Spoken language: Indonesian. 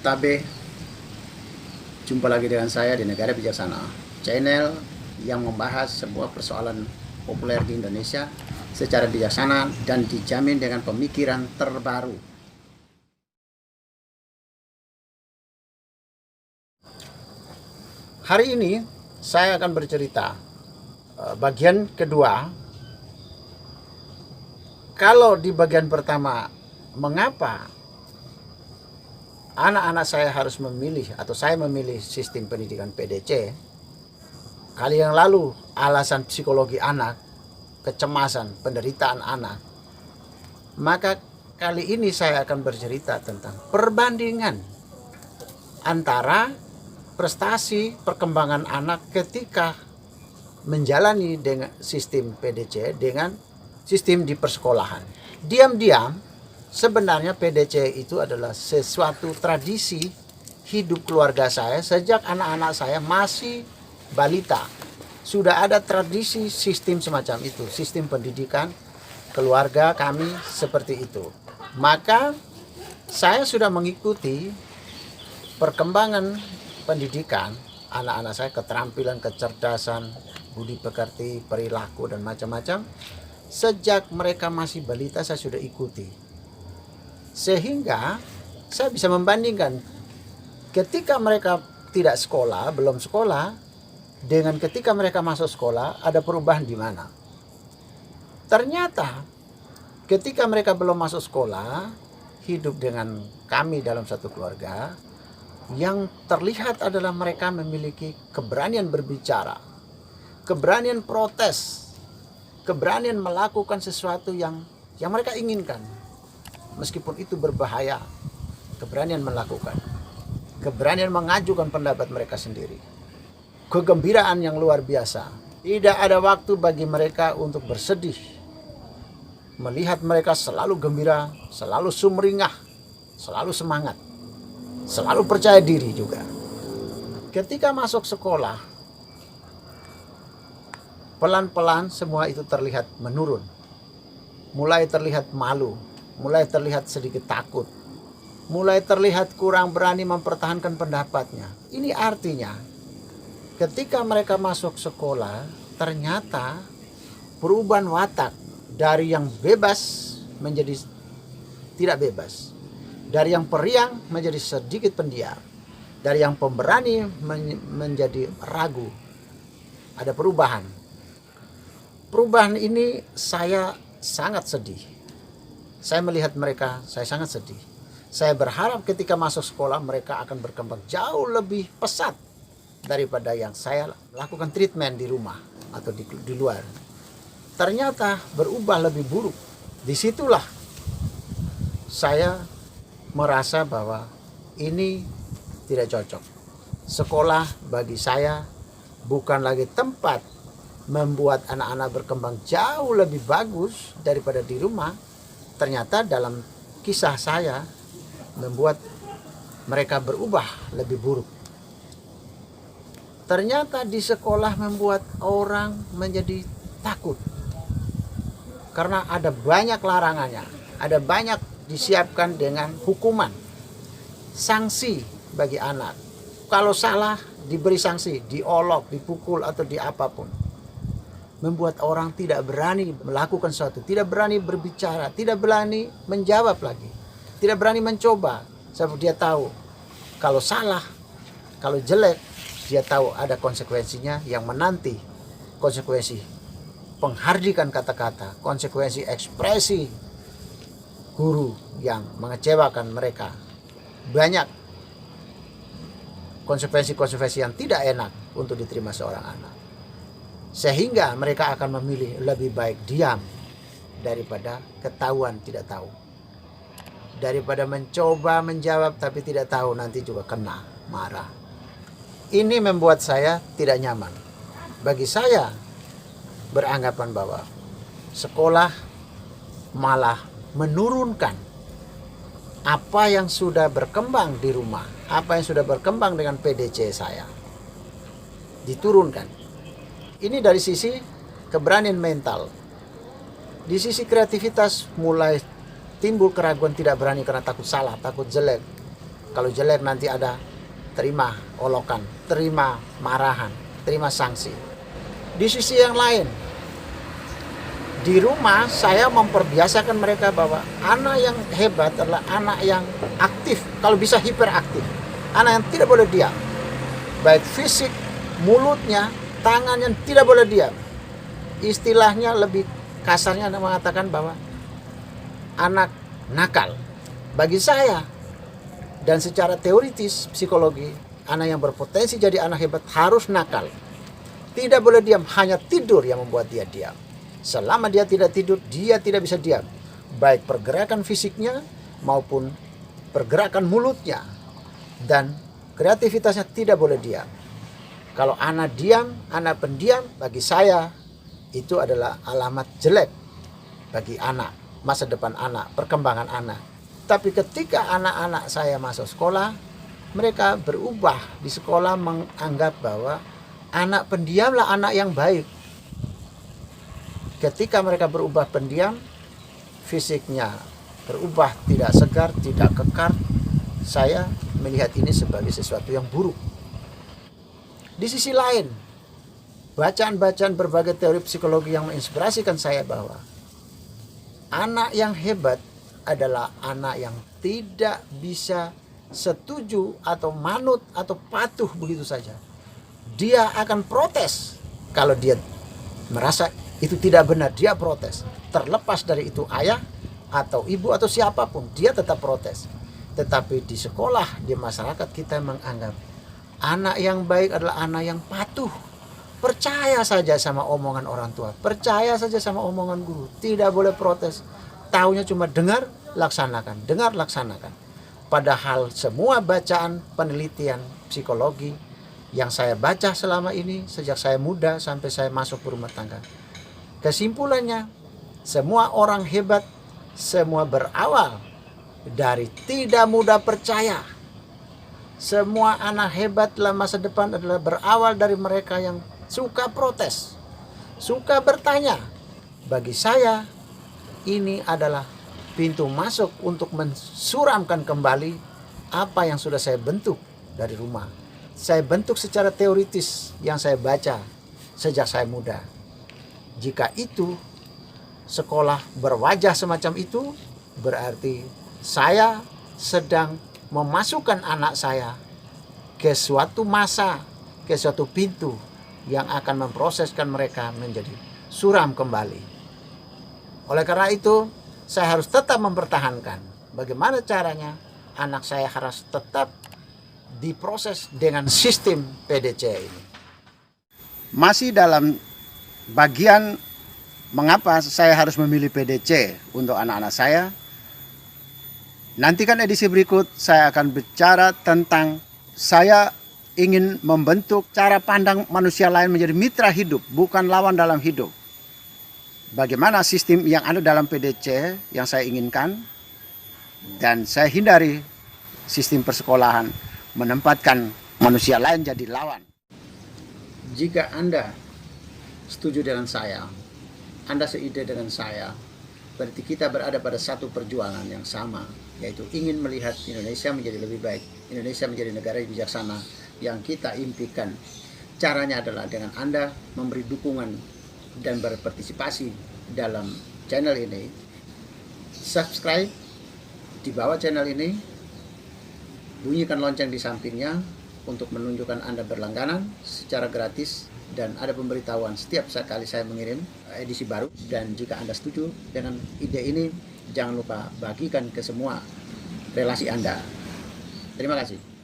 Tabe, jumpa lagi dengan saya di Negara Bijaksana, channel yang membahas sebuah persoalan populer di Indonesia secara bijaksana dan dijamin dengan pemikiran terbaru. Hari ini saya akan bercerita bagian kedua. Kalau di bagian pertama, mengapa anak-anak saya harus memilih atau saya memilih sistem pendidikan PDC? Kali yang lalu alasan psikologi anak, kecemasan, penderitaan anak. Maka kali ini saya akan bercerita tentang perbandingan antara prestasi perkembangan anak ketika menjalani dengan sistem PDC dengan sistem di persekolahan. Diam-diam sebenarnya PDC itu adalah sesuatu tradisi hidup keluarga saya sejak anak-anak saya masih balita. Sudah ada tradisi sistem semacam itu, sistem pendidikan keluarga kami seperti itu. Maka saya sudah mengikuti perkembangan pendidikan anak-anak saya, keterampilan, kecerdasan, budi pekerti, perilaku dan macam-macam. Sejak mereka masih balita saya sudah ikuti. Sehingga saya bisa membandingkan ketika mereka tidak sekolah, belum sekolah, dengan ketika mereka masuk sekolah, ada perubahan di mana. Ternyata ketika mereka belum masuk sekolah, hidup dengan kami dalam satu keluarga, yang terlihat adalah mereka memiliki keberanian berbicara, keberanian protes, keberanian melakukan sesuatu yang mereka inginkan. Meskipun itu berbahaya, keberanian melakukan, keberanian mengajukan pendapat mereka sendiri. Kegembiraan yang luar biasa. Tidak ada waktu bagi mereka untuk bersedih. Melihat mereka selalu gembira, selalu sumringah, selalu semangat, selalu percaya diri juga. Ketika masuk sekolah, pelan-pelan semua itu terlihat menurun. Mulai terlihat malu, mulai terlihat sedikit takut, mulai terlihat kurang berani mempertahankan pendapatnya. Ini artinya ketika mereka masuk sekolah, ternyata perubahan watak dari yang bebas menjadi tidak bebas, dari yang periang menjadi sedikit pendiam, dari yang pemberani menjadi ragu. Ada perubahan. Perubahan ini saya sangat sedih. Saya melihat mereka, saya sangat sedih. Saya berharap ketika masuk sekolah mereka akan berkembang jauh lebih pesat daripada yang saya lakukan treatment di rumah atau di luar. Ternyata berubah lebih buruk. Disitulah saya merasa bahwa ini tidak cocok. Sekolah bagi saya bukan lagi tempat membuat anak-anak berkembang jauh lebih bagus daripada di rumah. Ternyata dalam kisah saya membuat mereka berubah lebih buruk. Ternyata di sekolah membuat orang menjadi takut. Karena ada banyak larangannya, ada banyak disiapkan dengan hukuman, sanksi bagi anak. Kalau salah diberi sanksi, diolok, dipukul atau di apapun. Membuat orang tidak berani melakukan sesuatu, tidak berani berbicara, tidak berani menjawab lagi, tidak berani mencoba. Sebab dia tahu kalau salah, kalau jelek, dia tahu ada konsekuensinya yang menanti. Konsekuensi penghardikan kata-kata, konsekuensi ekspresi guru yang mengecewakan mereka. Banyak konsekuensi-konsekuensi yang tidak enak untuk diterima seorang anak. Sehingga mereka akan memilih lebih baik diam daripada ketahuan tidak tahu. Daripada mencoba menjawab tapi tidak tahu, nanti juga kena marah. Ini membuat saya tidak nyaman. Bagi saya beranggapan bahwa sekolah malah menurunkan apa yang sudah berkembang di rumah, apa yang sudah berkembang dengan PDC saya. Diturunkan. Ini dari sisi keberanian mental. Di sisi kreativitas mulai timbul keraguan, tidak berani karena takut salah, takut jelek, Kalau jelek nanti ada terima olokan, terima marahan, terima sanksi. Di sisi yang lain, di rumah saya memperbiasakan mereka bahwa anak yang hebat adalah anak yang aktif, kalau bisa hiperaktif. Anak yang tidak boleh diam. Baik fisik, mulutnya, tangannya tidak boleh diam. Istilahnya lebih kasarnya mengatakan bahwa anak nakal. Bagi saya, dan secara teoritis psikologi, anak yang berpotensi jadi anak hebat harus nakal. Tidak boleh diam, hanya tidur yang membuat dia diam. Selama dia tidak tidur, dia tidak bisa diam. Baik pergerakan fisiknya maupun pergerakan mulutnya. Dan kreativitasnya tidak boleh diam. Kalau anak diam, anak pendiam, bagi saya itu adalah alamat jelek bagi anak, masa depan anak, perkembangan anak. Tapi ketika anak-anak saya masuk sekolah, mereka berubah di sekolah menganggap bahwa anak pendiamlah anak yang baik. Ketika mereka berubah pendiam, fisiknya berubah tidak segar, tidak kekar, saya melihat ini sebagai sesuatu yang buruk. Di sisi lain, bacaan-bacaan berbagai teori psikologi yang menginspirasikan saya bahwa anak yang hebat adalah anak yang tidak bisa setuju atau manut atau patuh begitu saja. Dia akan protes kalau dia merasa itu tidak benar, dia protes. Terlepas dari itu ayah atau ibu atau siapapun, dia tetap protes. Tetapi di sekolah, di masyarakat kita menganggap anak yang baik adalah anak yang patuh. Percaya saja sama omongan orang tua, percaya saja sama omongan guru, tidak boleh protes. Taunya cuma dengar, laksanakan, dengar, laksanakan. Padahal semua bacaan penelitian psikologi yang saya baca selama ini, sejak saya muda sampai saya masuk berumah tangga, kesimpulannya, semua orang hebat, semua berawal dari tidak mudah percaya. Semua anak hebat dalam masa depan adalah berawal dari mereka yang suka protes, suka bertanya. Bagi saya, ini adalah pintu masuk untuk mensuramkan kembali apa yang sudah saya bentuk dari rumah. Saya bentuk secara teoritis yang saya baca sejak saya muda. Jika itu sekolah berwajah semacam itu, berarti saya sedang memasukkan anak saya ke suatu masa, ke suatu pintu yang akan memproseskan mereka menjadi suram kembali. Oleh karena itu, saya harus tetap mempertahankan bagaimana caranya anak saya harus tetap diproses dengan sistem PDC ini. Masih dalam bagian mengapa saya harus memilih PDC untuk anak-anak saya, nantikan edisi berikut saya akan bicara tentang saya ingin membentuk cara pandang manusia lain menjadi mitra hidup, bukan lawan dalam hidup. Bagaimana sistem yang ada dalam PDC yang saya inginkan, dan saya hindari sistem persekolahan menempatkan manusia lain jadi lawan. Jika Anda setuju dengan saya, Anda seide dengan saya, berarti kita berada pada satu perjuangan yang sama, yaitu ingin melihat Indonesia menjadi lebih baik, Indonesia menjadi negara yang bijaksana yang kita impikan. Caranya adalah dengan Anda memberi dukungan dan berpartisipasi dalam channel ini. Subscribe di bawah channel ini, bunyikan lonceng di sampingnya untuk menunjukkan Anda berlangganan secara gratis, dan ada pemberitahuan setiap kali saya mengirim edisi baru. Dan jika Anda setuju dengan ide ini, jangan lupa bagikan ke semua relasi Anda. Terima kasih.